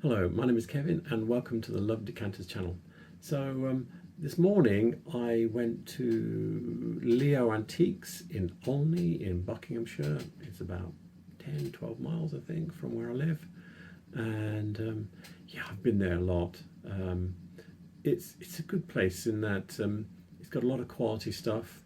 Hello, my name is Kevin and welcome to the Love Decanters channel. This morning I went to Leo Antiques in Olney in Buckinghamshire. It's about 10-12 miles I think from where I live, and yeah, I've been there a lot. It's a good place in that it's got a lot of quality stuff.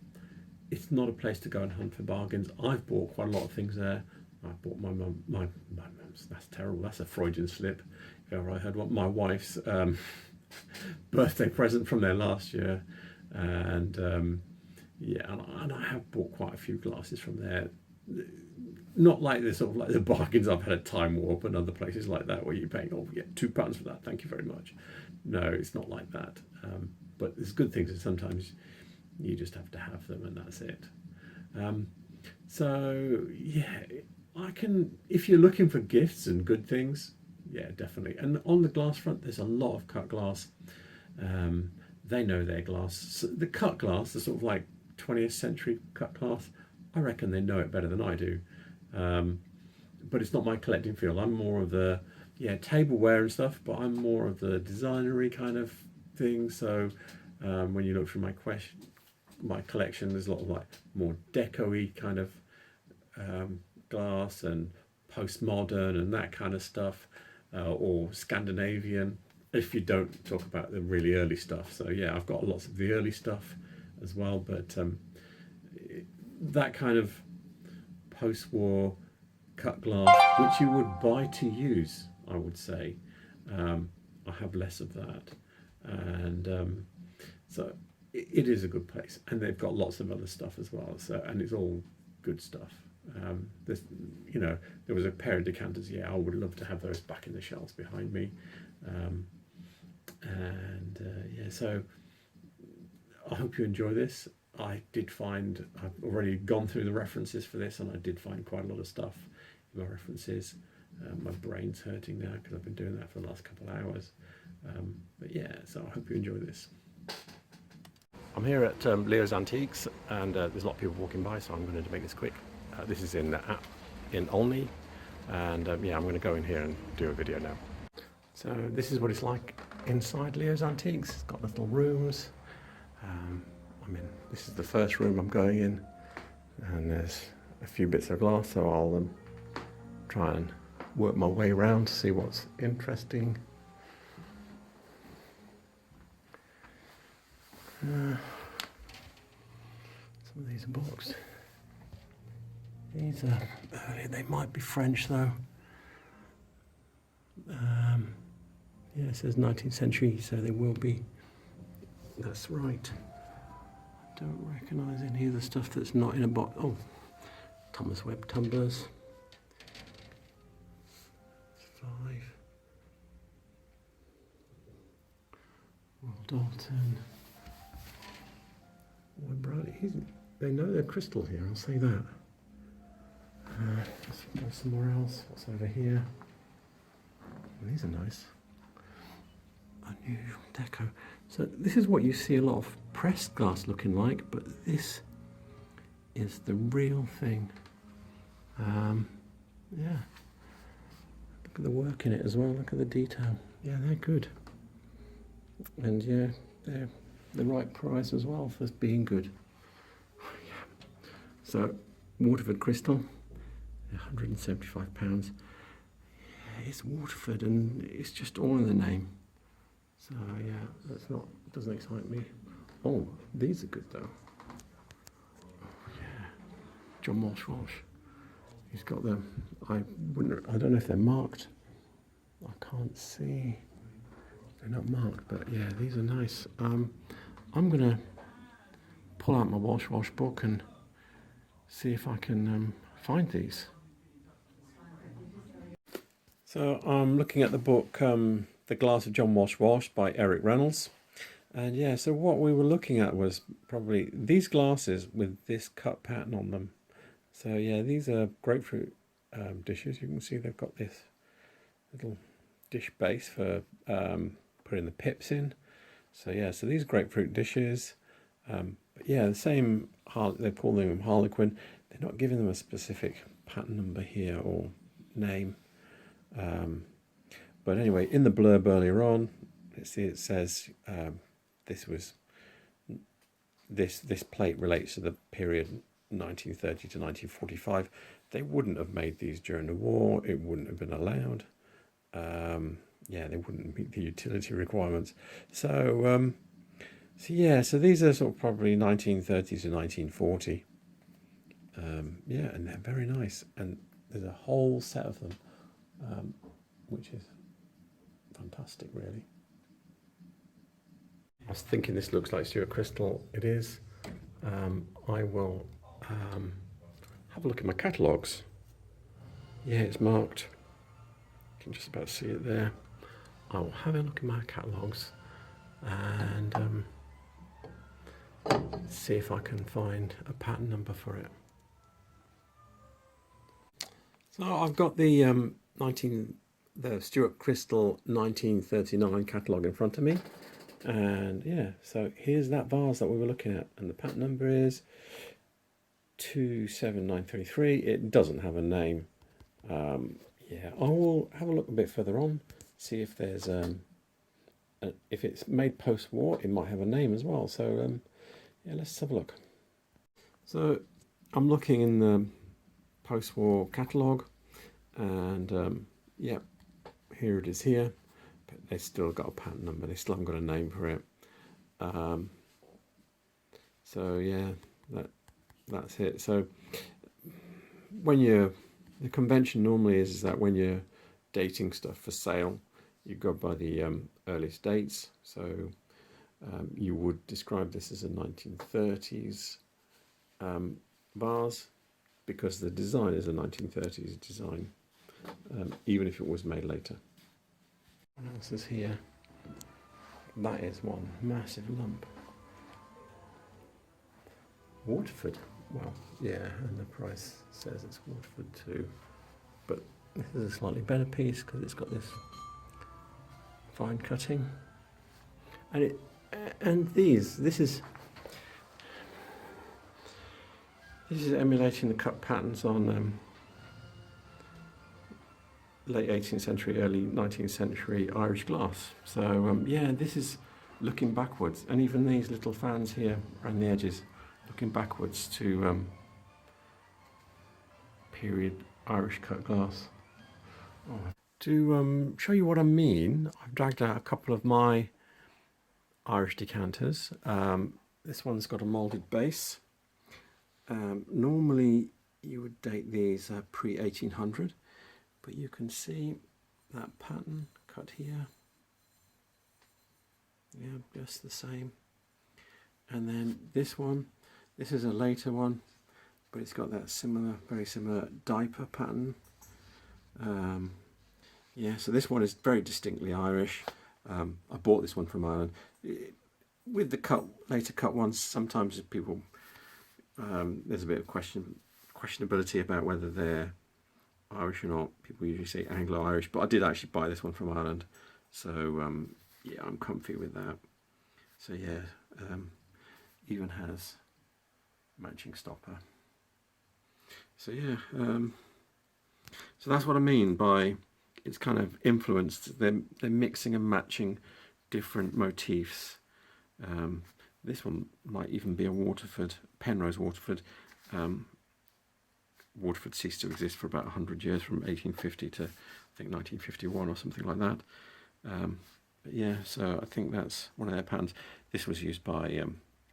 It's not a place to go and hunt for bargains. I've bought quite a lot of things there. I bought my mum's, that's terrible, that's a Freudian slip. If ever I heard one, my wife's birthday present from there last year. And yeah, and I have bought quite a few glasses from there. Not like the sort of like the bargains I've had at Time Warp and other places like that where you're paying, oh, we get £2 for that, thank you very much. No, it's not like that. But there's good things, and sometimes you just have to have them and that's it. So yeah, I can, if you're looking for gifts and good things, yeah, definitely. And on the glass front, there's a lot of cut glass. They know their glass. So the cut glass, the sort of like 20th century cut glass, I reckon they know it better than I do. But it's not my collecting field. I'm more of the, yeah, tableware and stuff, but I'm more of the designery kind of thing. So when you look through my collection, there's a lot of like more deco-y kind of glass and postmodern and that kind of stuff, or Scandinavian, if you don't talk about the really early stuff. So yeah, I've got lots of the early stuff as well, but that kind of post-war cut glass, which you would buy to use, I would say, I have less of that. And so it is a good place, and they've got lots of other stuff as well, so, and it's all good stuff. There's, you know, there was a pair of decanters, yeah, I would love to have those back in the shelves behind me. Yeah, so I hope you enjoy this. I did find, I've already gone through the references for this, and I did find quite a lot of stuff in my references. My brain's hurting now because I've been doing that for the last couple of hours. But yeah, so I hope you enjoy this. I'm here at Leo's Antiques, and there's a lot of people walking by, so I'm going to make this quick. This is in Olney, and yeah, I'm going to go in here and do a video now. So this is what it's like inside Leo's Antiques. It's got little rooms. I mean, this is the first room I'm going in, and there's a few bits of glass, so I'll try and work my way around to see what's interesting. Some of these are boxed. These are early, they might be French though. Yeah, it says 19th century, so they will be. That's right. I don't recognise any of the stuff that's not in a box. Oh, Thomas Webb tumblers. 5. Royal Dalton. They know they're crystal here, I'll say that. Let's go somewhere else. What's over here? Well, these are nice. Unusual deco. So this is what you see a lot of pressed glass looking like, but this is the real thing. Yeah. Look at the work in it as well. Look at the detail. Yeah, they're good. And yeah, they're the right price as well for being good. Yeah. So Waterford crystal, £175. Yeah, it's Waterford, and it's just all in the name. So yeah, doesn't excite me. Oh, these are good though. Oh yeah, John Walsh. He's got them. I don't know if they're marked. I can't see. They're not marked, but yeah, these are nice. I'm gonna pull out my Walsh book and see if I can find these. So I'm looking at the book, The Glass of John Walsh by Eric Reynolds. And yeah, so what we were looking at was probably these glasses with this cut pattern on them. So yeah, these are grapefruit dishes. You can see they've got this little dish base for putting the pips in. So yeah, so these grapefruit dishes. But yeah, the same, they call them Harlequin. They're not giving them a specific pattern number here or name. But anyway, in the blurb earlier on, let's see, it says this plate relates to the period 1930 to 1945. They wouldn't have made these during the war. It wouldn't have been allowed. Yeah, they wouldn't meet the utility requirements. So these are sort of probably 1930 to 1940. Yeah, and they're very nice. And there's a whole set of them, which is fantastic, really. I was thinking this looks like Stuart Crystal. It is. I will have a look at my catalogues. Yeah, it's marked. You can just about see it there. I will have a look at my catalogues and see if I can find a pattern number for it. So I've got the Stuart Crystal 1939 catalogue in front of me, and yeah, so here's that vase that we were looking at, and the pattern number is 27933. It doesn't have a name. Yeah, I will have a look a bit further on, see if there's if it's made post-war, it might have a name as well. So yeah, let's have a look. So I'm looking in the post-war catalogue, and yeah, here it is here, but they've still got a pattern number, they still haven't got a name for it. So yeah, that's it. So when the convention normally is that when you're dating stuff for sale, you go by the earliest dates. So you would describe this as a 1930s vase, because the design is a 1930s design, even if it was made later. What else is here? That is one massive lump. Waterford. Well, yeah, and the price says it's Waterford too. But this is a slightly better piece because it's got this fine cutting. And this is emulating the cut patterns on late 18th century, early 19th century Irish glass. So yeah, this is looking backwards, and even these little fans here around the edges, looking backwards to period Irish cut glass. Oh. To show you what I mean, I've dragged out a couple of my Irish decanters. This one's got a moulded base. Normally you would date these pre-1800, but you can see that pattern cut here. Yeah, just the same. And then this one, this is a later one, but it's got that very similar diaper pattern. Yeah, so this one is very distinctly Irish. I bought this one from Ireland. With the later cut ones, sometimes people there's a bit of questionability about whether they're Irish or not. People usually say Anglo-Irish, but I did actually buy this one from Ireland, so yeah, I'm comfy with that. So yeah, even has matching stopper. So yeah, so that's what I mean by it's kind of influenced. They're mixing and matching different motifs. This one might even be a Waterford, Penrose Waterford. Waterford ceased to exist for about 100 years, from 1850 to I think 1951 or something like that. But yeah, so I think that's one of their patterns. This was used by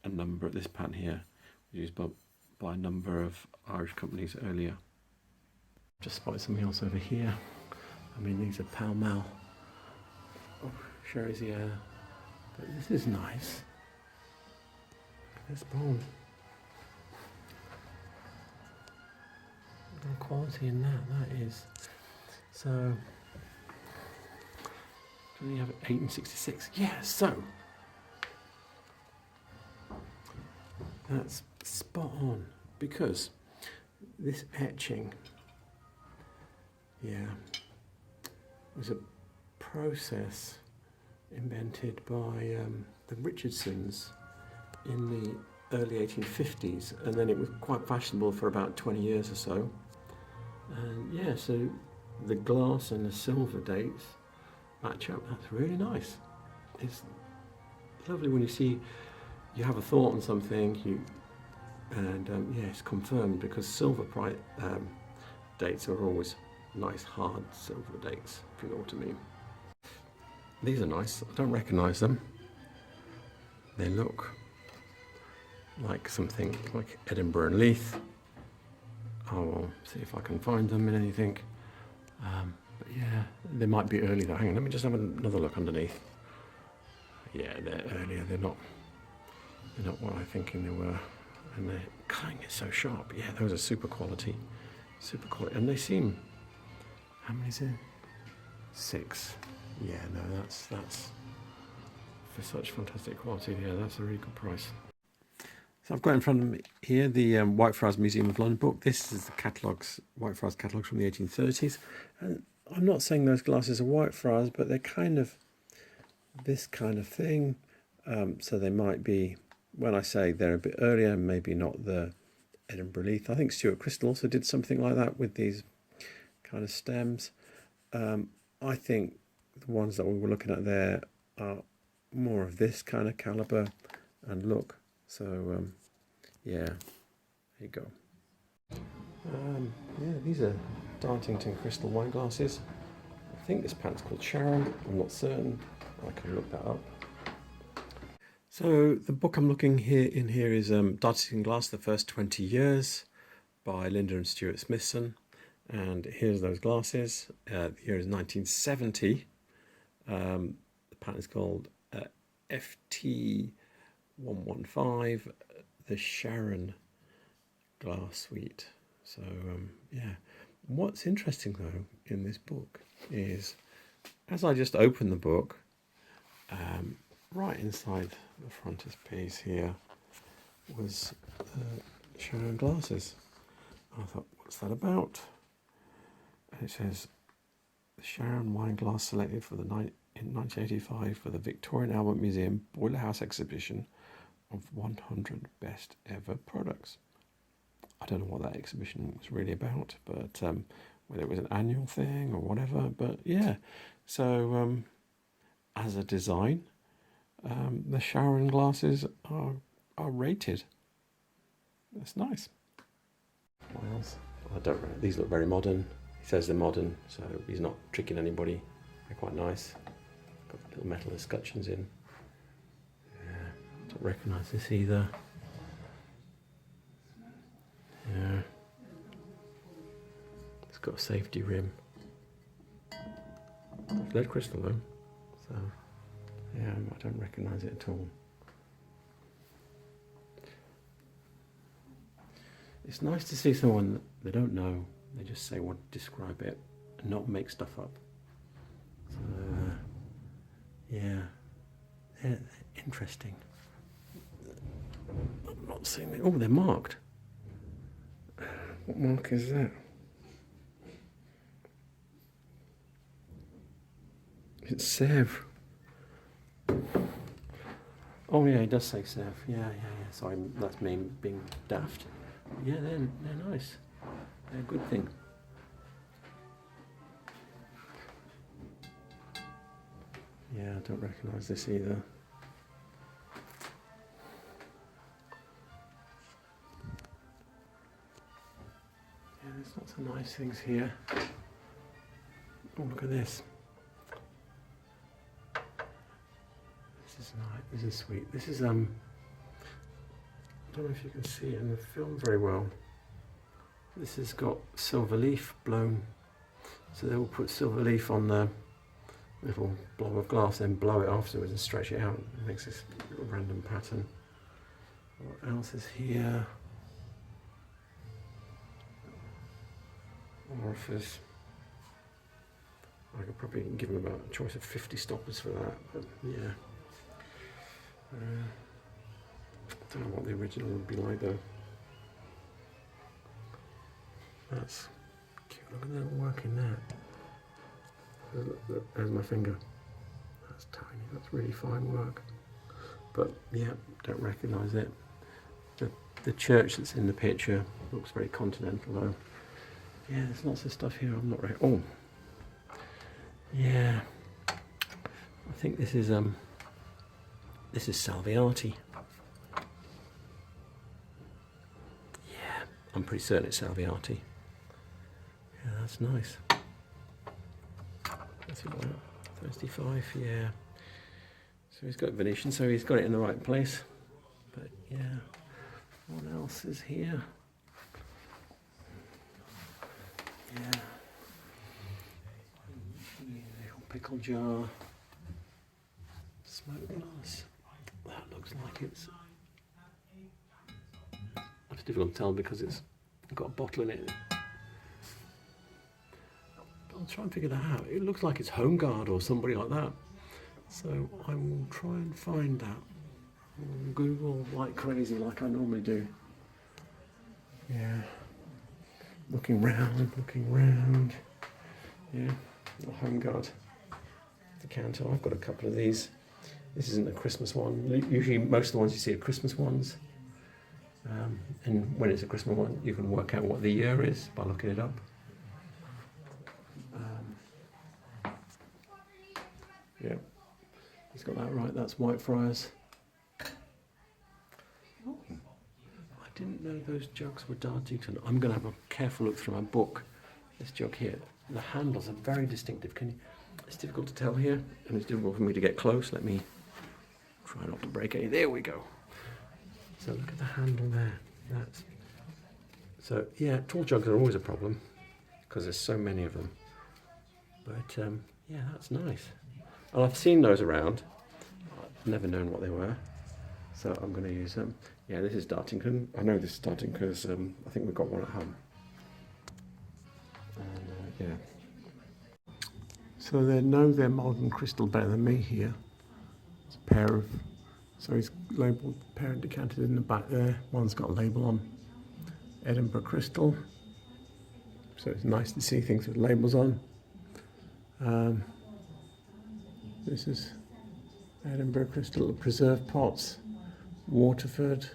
a number. This pattern here was used by a number of Irish companies earlier. Just spotted something else over here. I mean, these are Pall Mall. Oh, sherry's here. But this is nice. This bone. The quality in that is. So, do we have 1866? Yeah, so. That's spot on, because this etching, yeah, was a process invented by the Richardsons in the early 1850s, and then it was quite fashionable for about 20 years or so. And yeah, so the glass and the silver dates match up. That's really nice. It's lovely when you see you have a thought on something, yeah, it's confirmed, because silver dates are always nice hard silver dates, if you know what I mean. These are nice. I don't recognise them. They look like something like Edinburgh and Leith. I will see if I can find them in anything. But yeah, they might be early though. Hang on, let me just have another look underneath. Yeah, they're earlier. They're not what I'm thinking they were. And the cutting is so sharp. Yeah, those are super quality. Super quality. And they seem, how many is it? 6. Yeah, no, that's for such fantastic quality. Yeah, that's a really good price. So I've got in front of me here the Whitefriars Museum of London book. This is the catalogues, Whitefriars catalogues from the 1830s. And I'm not saying those glasses are Whitefriars, but they're kind of this kind of thing. So they might be, when I say they're a bit earlier, maybe not the Edinburgh Leith. I think Stuart Crystal also did something like that with these kind of stems. I think the ones that we were looking at there are more of this kind of caliber and look. So yeah, there you go. Yeah, these are Dartington crystal wine glasses. I think this pattern's called Sharon. I'm not certain. I can look that up. So the book I'm looking in here is Dartington Glass, the First 20 Years by Linda and Stuart Smithson. And here's those glasses. The year is 1970. The pattern is called FT115, the Sharon glass suite. So yeah, what's interesting though in this book is, as I just opened the book, right inside the frontispiece here was Sharon glasses. I thought, what's that about? And it says the Sharon wine glass selected for in 1985 for the Victorian Albert Museum Boiler House exhibition of 100 best ever products. I don't know what that exhibition was really about, but whether it was an annual thing or whatever. But yeah, so as a design, the Sharon glasses are rated. That's nice. What else? I don't know. These look very modern. He says they're modern, so he's not tricking anybody. They're quite nice. Got little metal escutcheons in. Yeah, don't recognise this either. Yeah, it's got a safety rim. It's lead crystal though, so yeah, I don't recognise it at all. It's nice to see someone that they don't know, they just say what to describe it and not make stuff up. So yeah, they're interesting. I'm not seeing it. Oh, they're marked. What mark is that? It's Sev. Oh yeah, it does say Sev. Yeah. Sorry, that's me being daft. Yeah, they're nice. They're a good thing. Yeah, I don't recognise this either. Yeah, there's lots of nice things here. Oh, look at this. This is nice. This is sweet. This is I don't know if you can see it in the film very well. This has got silver leaf blown. So they will put silver leaf on the little blob of glass, then blow it afterwards and stretch it out. It makes this little random pattern. What else is here? Orifice. I could probably give them about a choice of 50 stoppers for that, but yeah. I don't know what the original would be like though. That's cute. Look at that work in there. Look, there's my finger. That's tiny. That's really fine work. But yeah, don't recognise it. The church that's in the picture looks very continental though. Yeah, there's lots of stuff here. I'm not right. Oh, yeah. I think this is Salviati. Yeah, I'm pretty certain it's Salviati. Yeah, that's nice. That's about 35, yeah. So he's got Venetian, so he's got it in the right place. But yeah, what else is here? Yeah. Little pickle jar. Smoke glass. That looks like it's difficult to tell because it's got a bottle in it. I'll try and figure that out. It looks like it's Home Guard or somebody like that. So I will try and find that on Google like crazy, like I normally do. Yeah. Looking round. Yeah, Home Guard. Decanter. I've got a couple of these. This isn't a Christmas one. Usually most of the ones you see are Christmas ones. And when it's a Christmas one, you can work out what the year is by looking it up. Yeah, he's got that right. That's Whitefriars. Oh, I didn't know those jugs were Dartington. I'm going to have a careful look through my book. This jug here, the handles are very distinctive. It's difficult to tell here, and it's difficult for me to get close. Let me try not to break any. There we go. So look at the handle there. So yeah, tall jugs are always a problem because there's so many of them. But yeah, that's nice. And I've seen those around. I've never known what they were, so I'm going to use them. Yeah, this is Dartington. I know this is Dartington because I think we've got one at home. And yeah. So they know their modern crystal better than me here. It's a pair of. So he's labelled pair of decanters in the back there. One's got a label on Edinburgh Crystal. So it's nice to see things with labels on. This is Edinburgh Crystal Preserved Pots, Waterford.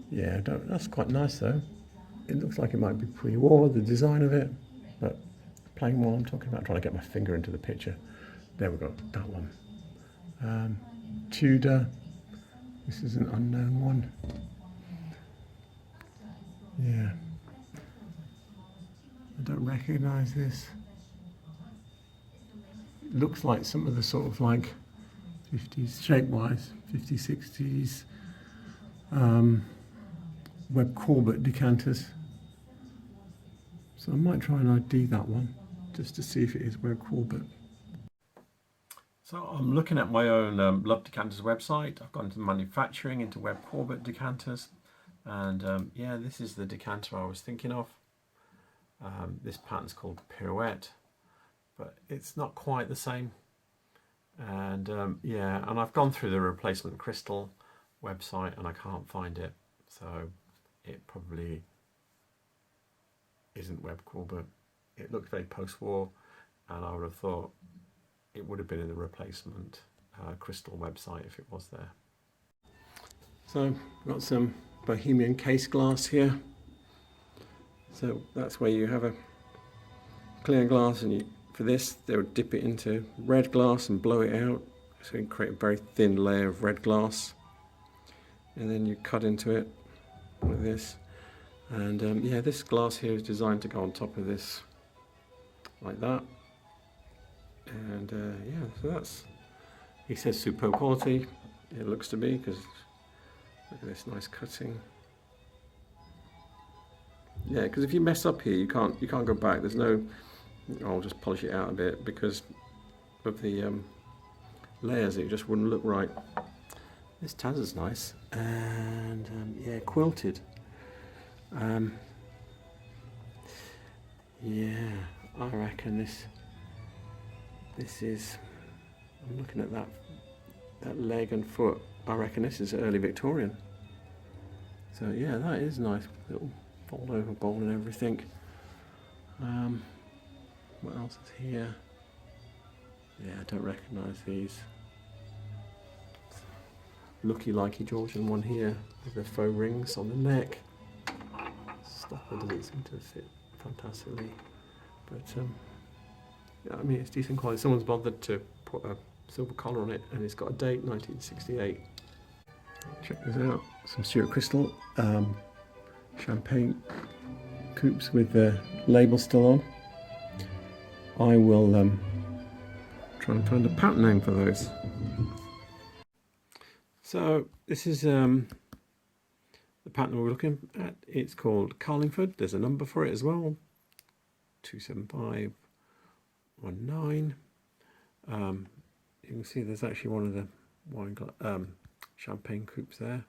Yeah, that's quite nice though. It looks like it might be pre-war, the design of it, but playing while I'm talking about, trying to get my finger into the picture. There we go, that one. Tudor, this is an unknown one. Yeah, I don't recognise this. It looks like some of the sort of like 50s, shape-wise, 50s, 60s Webb Corbett decanters. So I might try and ID that one, just to see if it is Webb Corbett. So I'm looking at my own Love Decanters website. I've gone into manufacturing, into Webb Corbett decanters. And yeah, this is the decanter I was thinking of. This pattern's called Pirouette, but it's not quite the same. And yeah, and I've gone through the replacement crystal website and I can't find it. So it probably isn't Webb Corbett. It looked very post-war, and I would have thought it would have been in the replacement crystal website if it was there. So I've got some Bohemian case glass here. So that's where you have a clear glass, and for this they would dip it into red glass and blow it out, so you can create a very thin layer of red glass, and then you cut into it with this. And yeah, this glass here is designed to go on top of this like that. And yeah, so that's, he says superb quality, it looks to be, because look at this nice cutting. Yeah, because if you mess up here, you can't go back. There's no, I'll just polish it out a bit because of the layers. It just wouldn't look right. This Taz is nice, and yeah, quilted. Yeah, I reckon this is, I'm looking at that leg and foot, I reckon this is early Victorian. So yeah, that is nice, little fold over bowl and everything. What else is here? Yeah, I don't recognise these. Looky likey Georgian one here with the faux rings on the neck. Stopper doesn't seem to fit fantastically, but yeah, I mean it's decent quality. Someone's bothered to put a silver collar on it, and it's got a date, 1968. Check this out, some Stuart Crystal champagne coupes with the label still on. I will try and find a patent name for those. So this is the pattern we're looking at. It's called Carlingford. There's a number for it as well, 27519. You can see there's actually one of the champagne coupes there.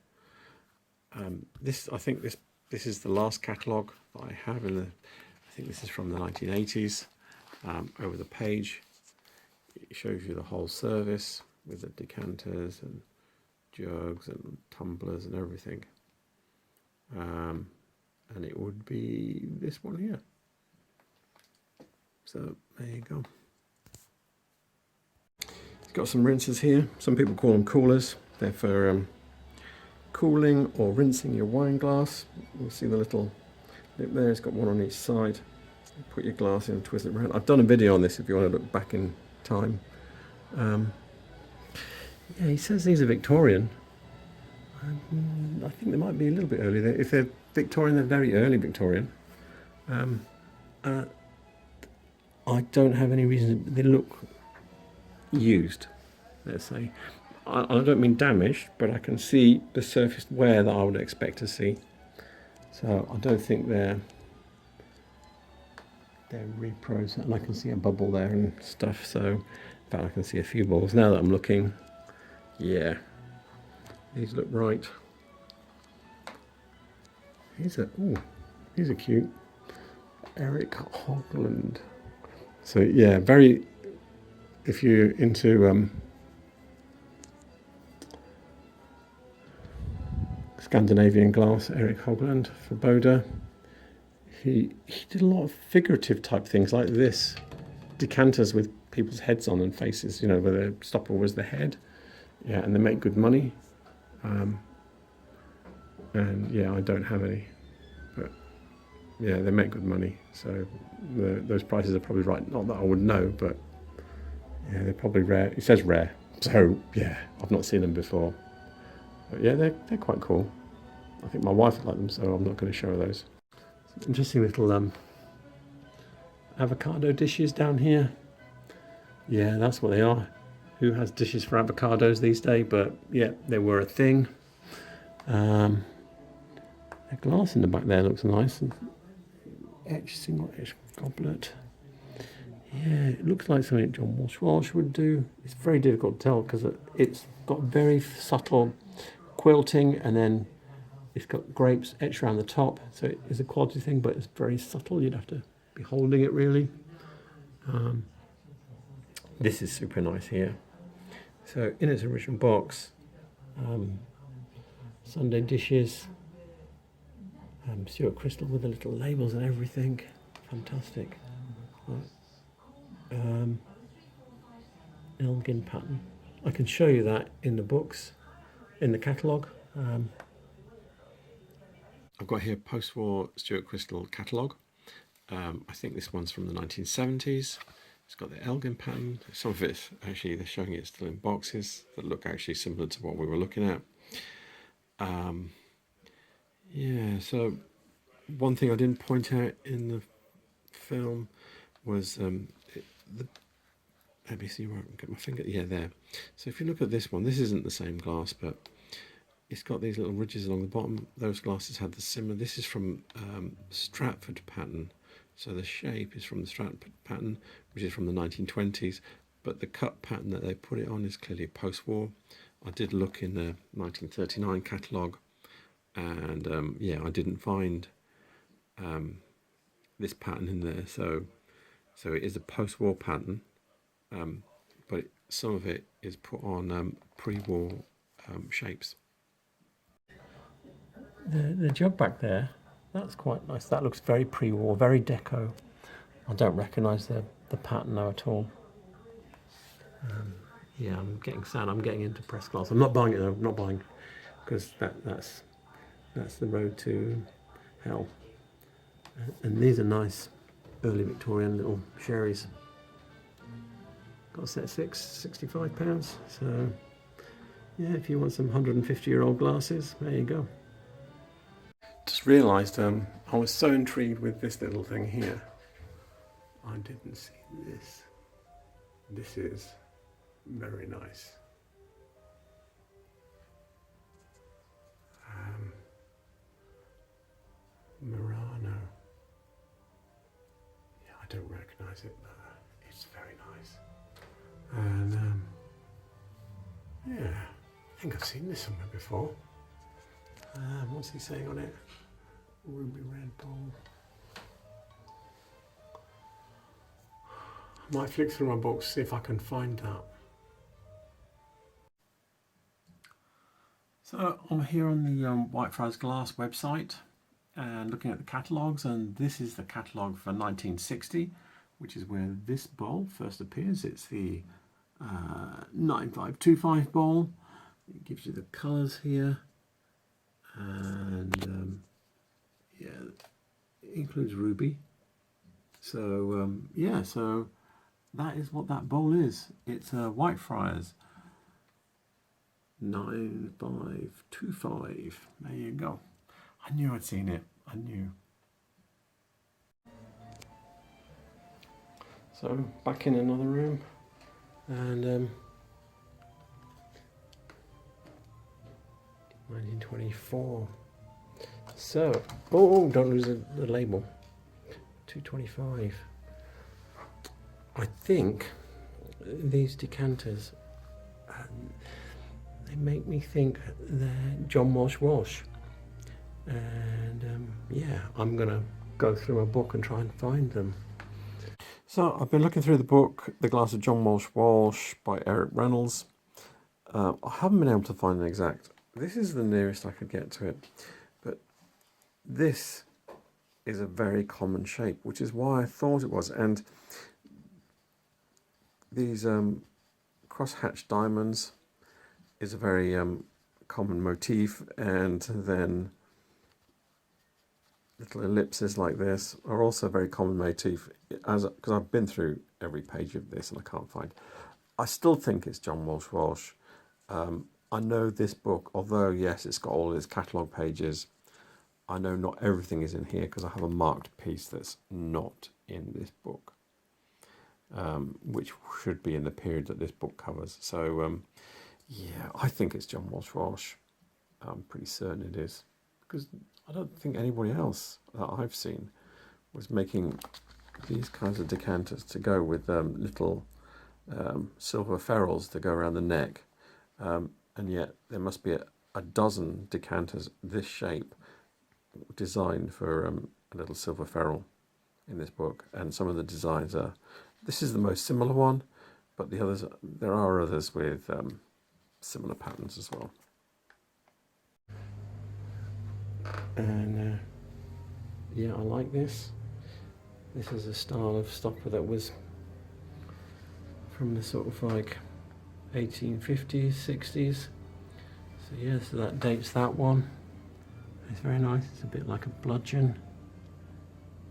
I think this is the last catalogue that I have in the. I think this is from the 1980s. Over the page, it shows you the whole service with the decanters and jugs and tumblers and everything. And it would be this one here. So there you go. It's got some rinsers here. Some people call them coolers. They're for cooling or rinsing your wine glass. You see the little lip there. It's got one on each side. You put your glass in and twist it around. I've done a video on this if you want to look back in time. Yeah, he says these are Victorian. I think they might be a little bit early. If they're Victorian, they're very early Victorian. I don't have any reason. They look used, let's say. I don't mean damaged, but I can see the surface wear that I would expect to see. So I don't think they're repros, and I can see a bubble there and stuff. So in fact, I can see a few balls now that I'm looking. Yeah, these look right. These are cute. Eric Hogland. So yeah, very. If you're into Scandinavian glass, Eric Hogland for Boda. He did a lot of figurative type things like this, decanters with people's heads on and faces, you know, where the stopper was the head. Yeah, and they make good money. And yeah, I don't have any, but yeah, they make good money. So those prices are probably right. Not that I would know, but yeah, they're probably rare. It says rare, so yeah, I've not seen them before. But yeah, they're quite cool. I think my wife would like them, so I'm not going to show her those. Interesting little avocado dishes down here. Yeah, that's what they are. Who has dishes for avocados these days? But yeah, they were a thing. The glass in the back there looks nice. Single edge goblet. Yeah, it looks like something John Walsh would do. It's very difficult to tell because it's got very subtle quilting, and then it's got grapes etched around the top, so it is a quality thing, but it's very subtle. You'd have to be holding it really. This is super nice here. So in its original box, Sunday dishes, Stuart Crystal with the little labels and everything. Fantastic. Elgin pattern. I can show you that in the books, in the catalogue. I've got here post-war Stuart Crystal catalogue. I think this one's from the 1970s. It's got the Elgin pattern. Some of it, actually, they're showing it still in boxes that look actually similar to what we were looking at. Yeah, so one thing I didn't point out in the film was let me see where I can get my finger. Yeah, there. So if you look at this one, this isn't the same glass, but it's got these little ridges along the bottom. Those glasses had the similar. This is from Stratford pattern. So the shape is from the Stratford pattern, which is from the 1920s. But the cut pattern that they put it on is clearly post-war. I did look in the 1939 catalogue, and yeah, I didn't find this pattern in there. So it is a post-war pattern, but some of it is put on pre-war shapes. The jug back there, that's quite nice. That looks very pre-war, very deco. I don't recognise the pattern though at all. Yeah, I'm getting sad. I'm getting into press glass. I'm not buying it though. I'm not buying, because that's the road to hell. And these are nice early Victorian little sherries. got a set 6, £65. So yeah, if you want some 150-year-old glasses, there you go. Just realised I was so intrigued with this little thing here. I didn't see this. This is very nice. Murano. Yeah, I don't recognise it, but it's very nice. And yeah, I think I've seen this somewhere before. What's he saying on it? Ruby red bowl. I might flick through my books, see if I can find that. So I'm here on the Whitefriars Glass website and looking at the catalogues, and this is the catalogue for 1960, which is where this bowl first appears. It's the 9525 bowl. It gives you the colours here, and yeah, it includes ruby. So yeah, so that is what that bowl is. It's a Whitefriars 9525. There you go. I knew I'd seen it. I knew. So back in another room, and 1924. So, oh, don't lose the label. 225. I think these decanters, they make me think they're John Walsh. And yeah, I'm gonna go through a book and try and find them. So I've been looking through the book, The Glass of John Walsh by Reynolds. I haven't been able to find an exact. This is the nearest I could get to it, but this is a very common shape, which is why I thought it was. And these cross-hatched diamonds is a very common motif, and then little ellipses like this are also a very common motif, because I've been through every page of this and I can't find. I still think it's John Walsh. I know this book, although yes, it's got all its catalogue pages, I know not everything is in here because I have a marked piece that's not in this book, which should be in the period that this book covers. So yeah, I think it's John Walsh. I'm pretty certain it is, because I don't think anybody else that I've seen was making these kinds of decanters to go with little silver ferrules to go around the neck. And yet there must be a dozen decanters this shape designed for a little silver ferrule in this book. And some of the designs are, this is the most similar one, but the others, there are others with similar patterns as well. And yeah, I like this. This is a style of stopper that was from the sort of like 1850s, 60s. So yeah, so that dates that one. It's very nice. It's a bit like a bludgeon,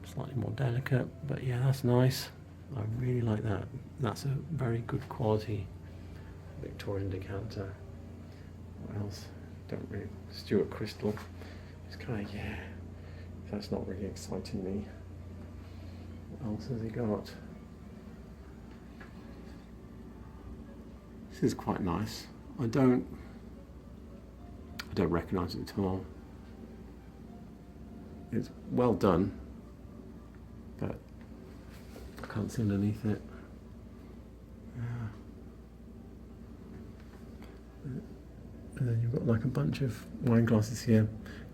slightly more delicate, but yeah, that's nice. I really like that. That's a very good quality Victorian decanter. What else? Don't really. Stuart Crystal. It's kind of, yeah, that's not really exciting me. What else has he got? This is quite nice. I don't recognise it at all. It's well done, but I can't see underneath it. And then you've got like a bunch of wine glasses here.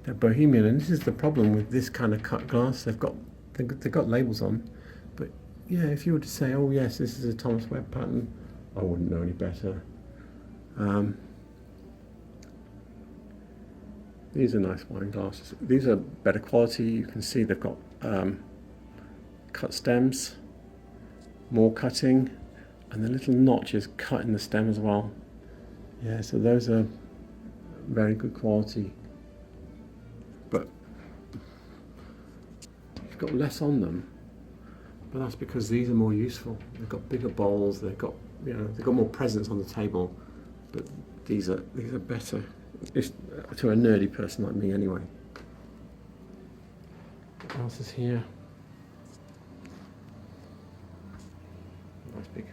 They're Bohemian, and this is the problem with this kind of cut glass. They've got labels on, but yeah, if you were to say, oh yes, this is a Thomas Webb pattern, I wouldn't know any better. These are nice wine glasses. These are better quality. You can see they've got cut stems, more cutting, and the little notch is cut in the stem as well. Yeah, so those are very good quality. But you've got less on them. but that's because these are more useful. They've got bigger bowls. They've got, you know, they've got more presence on the table. But these are better, to a nerdy person like me anyway. What else is here? Nice big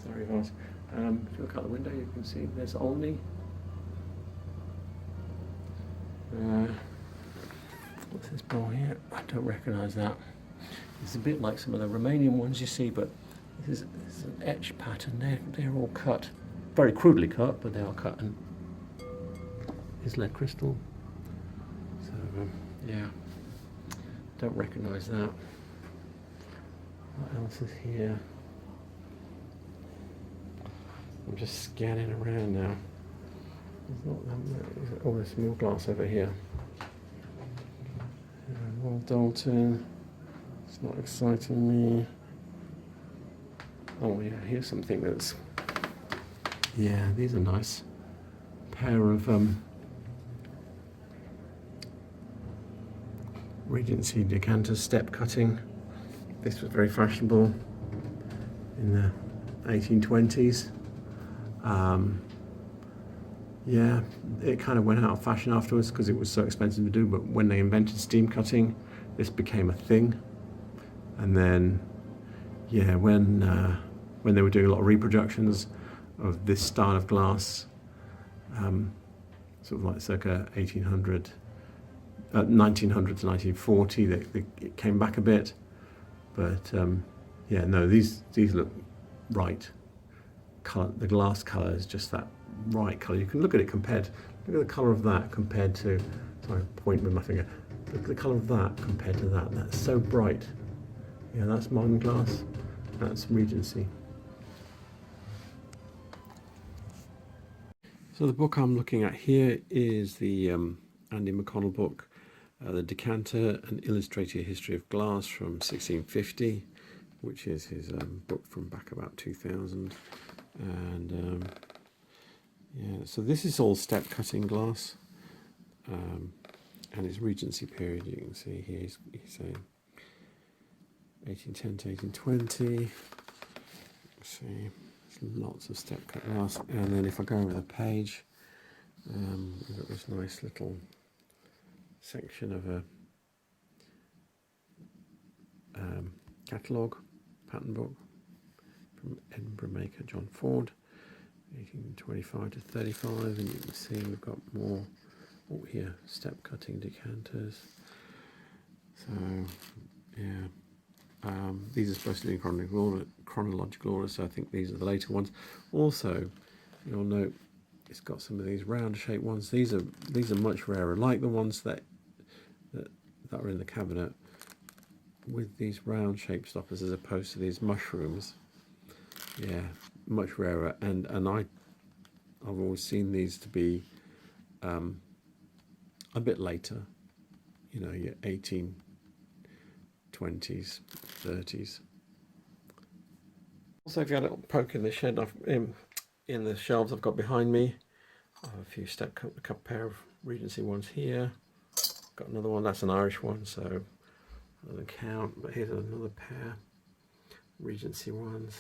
starry vase. If you look out the window, you can see there's Olney. What's this bowl here? I don't recognise that. It's a bit like some of the Romanian ones you see, but this is an etched pattern. They're all cut, very crudely cut, but they are cut. And here's lead crystal. So yeah, don't recognise that. What else is here? I'm just scanning around now. There's not that much. Oh, there's more glass over here. Well, Dalton. It's not exciting me. Oh yeah, here's something that's... Yeah, these are nice. Pair of Regency Decanter step cutting. This was very fashionable in the 1820s. Yeah, it kind of went out of fashion afterwards because it was so expensive to do, but when they invented steam cutting, this became a thing. And then, yeah, when they were doing a lot of reproductions of this style of glass, sort of like circa 1900 to 1940, it came back a bit. But yeah, no, these look right. The glass colour is just that right colour. You can look at it compared. Look at the colour of that compared to. Sorry, point with my finger. Look at the colour of that compared to that. That's so bright. Yeah, that's modern glass. That's Regency. So the book I'm looking at here is the Andy McConnell book, The Decanter, An Illustrated History of Glass from 1650, which is his book from back about 2000. And yeah, so this is all step cutting glass, and it's Regency period. You can see here he's saying 1810 to 1820. See, there's lots of step cut glass, and then if I go over the page, we've got this nice little section of a catalogue, pattern book from Edinburgh maker John Ford, 1825 to 35, and you can see we've got more. Oh, here, step cutting decanters. So, yeah. These are supposed to be in chronological order, so I think these are the later ones. Also, you'll note it's got some of these round-shaped ones. These are much rarer, like the ones that are in the cabinet, with these round-shaped stoppers as opposed to these mushrooms. Yeah, much rarer, and I've always seen these to be a bit later. You know, your 1820s, 30s. Also, if you had a little poke in the shed, in the shelves I've got behind me, I have a few a pair of Regency ones here. Got another one, that's an Irish one, so that doesn't count, but here's another pair, Regency ones.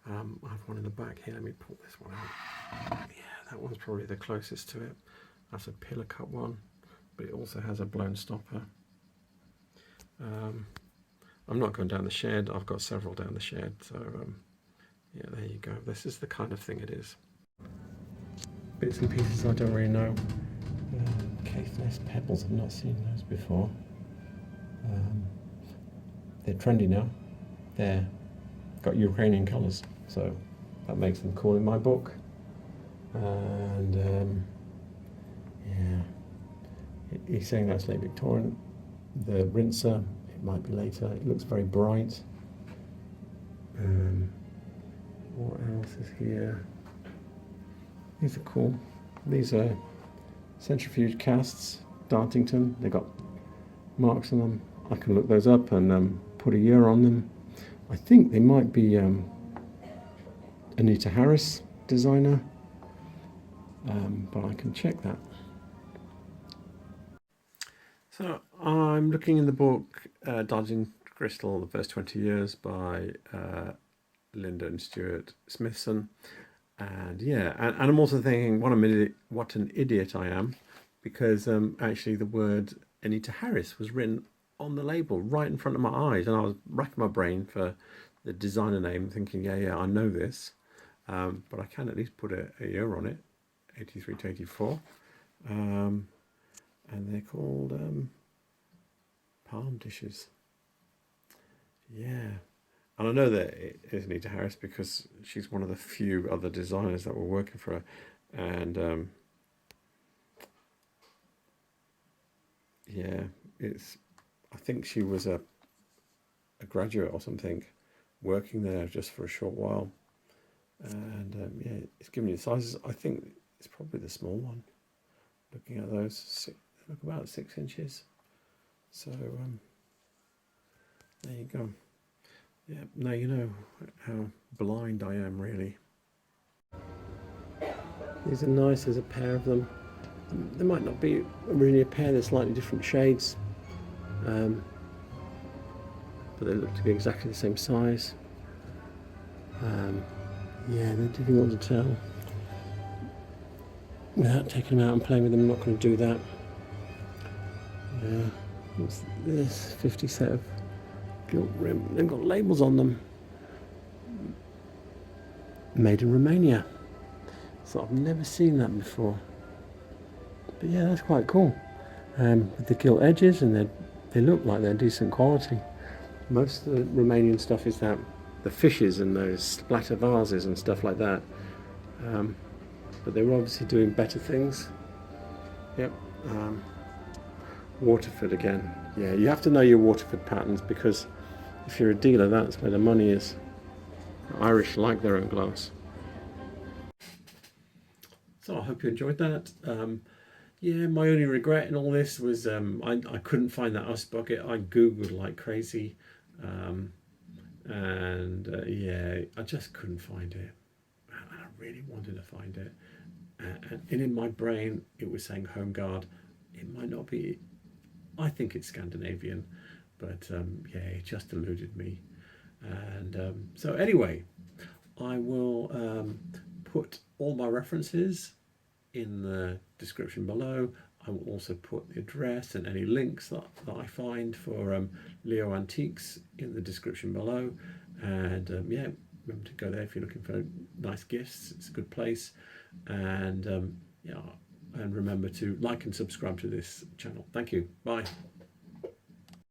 I have one in the back here, let me pull this one out. Yeah, that one's probably the closest to it. That's a pillar cut one, but it also has a blown stopper. I'm not going down the shed, I've got several down the shed, so yeah, there you go. This is the kind of thing it is. Bits and pieces I don't really know. Caithness pebbles, I've not seen those before. They're trendy now. They're got Ukrainian colours, so that makes them cool in my book. And yeah, he's saying that's late Victorian. The rinser, it might be later. It looks very bright. What else is here? These are cool. These are centrifuge casts, Dartington. They got marks on them. I can look those up and put a year on them. I think they might be Anita Harris designer, but I can check that. So I'm looking in the book Dartington Crystal, the First 20 Years by Linda and Stuart Smithson. And yeah, and I'm also thinking, what an idiot I am, because actually the word Anita Harris was written on the label right in front of my eyes, and I was racking my brain for the designer name, thinking, yeah, I know this, but I can at least put a year on it, 83 to 84, and they're called palm dishes. Yeah. And I know that it is Anita Harris because she's one of the few other designers that were working for her. And yeah, I think she was a graduate or something working there just for a short while. And yeah, it's giving you the sizes. I think it's probably the small one. Looking at those, they look about 6 inches. So there you go. Yeah, now you know how blind I am, really. These are nice, there's a pair of them. There might not be really a pair, they're slightly different shades. But they look to be exactly the same size. Yeah, they're difficult to tell. Without taking them out and playing with them, I'm not going to do that. Yeah, what's this? 50 set of gilt rim. They've got labels on them. Made in Romania. So I've never seen that before. But yeah, that's quite cool. With the gilt edges, and they look like they're decent quality. Most of the Romanian stuff is that the fishes and those splatter vases and stuff like that. But they were obviously doing better things. Yep. Waterford again. Yeah, you have to know your Waterford patterns, because if you're a dealer, that's where the money is. The Irish like their own glass. So I hope you enjoyed that. Yeah, my only regret in all this was I couldn't find that ice bucket. I googled like crazy, yeah, I just couldn't find it. And I really wanted to find it, and in my brain it was saying Home Guard. It might not be. I think it's Scandinavian, but yeah, it just eluded me. And so anyway, I will put all my references in the description below. I will also put the address and any links that I find for Leo Antiques in the description below. And yeah, remember to go there if you're looking for nice gifts. It's a good place. And yeah, and remember to like and subscribe to this channel. Thank you. Bye.